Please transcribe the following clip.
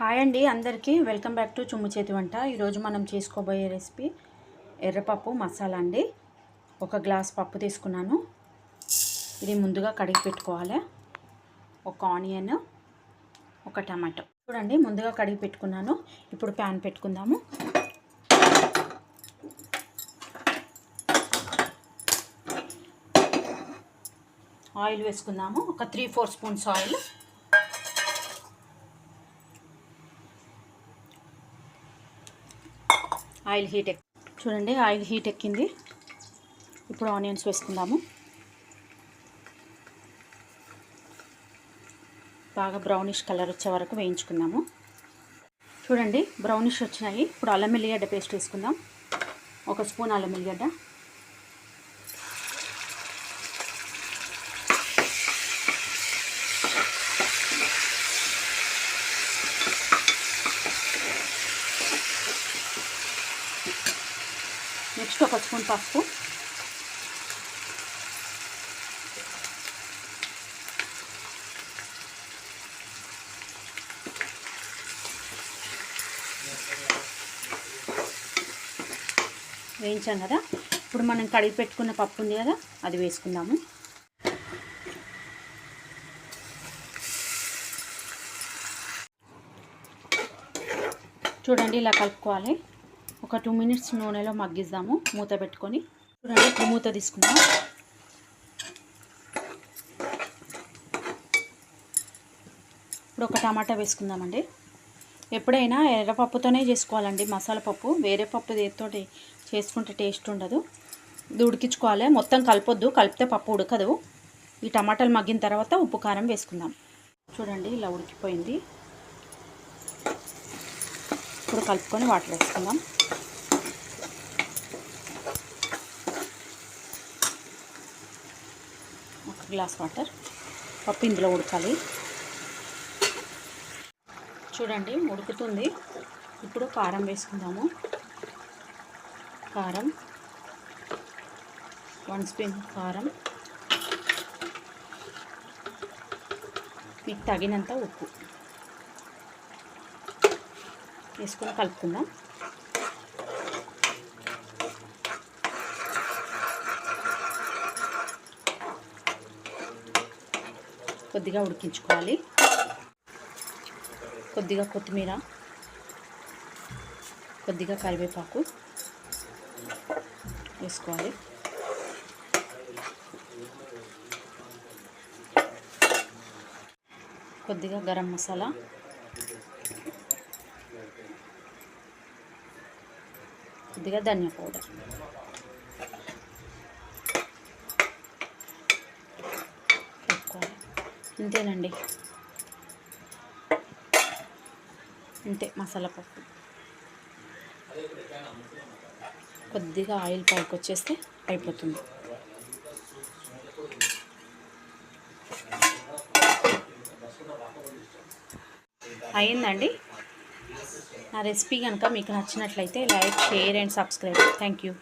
Hi అండి అందరికీ welcome back to చుమ్ము చేతి వంట. ఈరోజు మనం చేసుకోబోయే రెసిపీ ఎర్రపప్పు మసాలా అండి. ఒక గ్లాస్ పప్పు తీసుకున్నాను. ఇది ముందుగా కడిగి పెట్టుకోవాలి. ఒక ఆనియన్, ఒక టమాటో. చూడండి ముందుగా కడిగి పెట్టుకున్నాను. ఇప్పుడు ప్యాన్ పెట్టుకుందాము. ఆయిల్ వేసుకుందాము. ఒక 3-4 స్పూన్స్ ఆయిల్. ఆయిల్ హీట్ చూడండి ఆయిల్ హీట్ ఎక్కింది. ఇప్పుడు ఆనియన్స్ వేసుకుందాము. బాగా బ్రౌనిష్ కలర్ వచ్చే వరకు వేయించుకుందాము. చూడండి బ్రౌనిష్ వచ్చినాయి. ఇప్పుడు అల్లం వెల్లిగడ్డ పేస్ట్ వేసుకుందాం. 1 స్పూన్ అల్లం వెల్లిగడ్డ, నెక్స్ట్ 1 స్పూన్ పసుపు, వేయించాం కదా. ఇప్పుడు మనం కడిగి పెట్టుకున్న పప్పు ఉంది కదా, అది వేసుకుందాము. చూడండి ఇలా కలుపుకోవాలి. ఒక 2 మినిట్స్ నూనెలో మగ్గిద్దాము మూత పెట్టుకొని. చూడండి ఇప్పుడు మూత తీసుకుందాం. ఇప్పుడు ఒక టమాటా వేసుకుందామండి. ఎప్పుడైనా ఎర్రపప్పుతోనే చేసుకోవాలండి మసాలా పప్పు. వేరే పప్పు దేనితోటి చేసుకుంటే టేస్ట్ ఉండదు. ఇది ఉడికించుకోవాలి. మొత్తం కలపొద్దు, కలిపితే పప్పు ఉడకదు. ఈ టమాటాలు మగ్గిన తర్వాత ఉప్పు కారం వేసుకుందాం. చూడండి ఇలా ఉడికిపోయింది. ఇప్పుడు కలుపుకొని వాటర్ వేసుకుందాం. ఒక గ్లాస్ వాటర్. పప్పు ఇందులో ఉడకాలి. చూడండి ఉడుకుతుంది. ఇప్పుడు కారం వేసుకుందాము. కారం 1 స్పూన్ కారం, మీకు తగినంత ఉప్పు వేసుకొని కలుపుకుందాం. కొద్దిగా ఉడికించుకోవాలి. కొద్దిగా కొత్తిమీర, కొద్దిగా కరివేపాకు వేసుకోవాలి. కొద్దిగా గరం మసాలా, కొద్దిగా ధనియా పౌడర్. కలుపుకోవాలి. అంతేనండి, అంతే మసాలా పప్పు. కొద్దిగా ఆయిల్ పైకి వచ్చేస్తే అయిపోతుంది. అయిందండి. నా రెసిపీ కనుక మీకు నచ్చినట్లయితే like, share and subscribe. Thank you.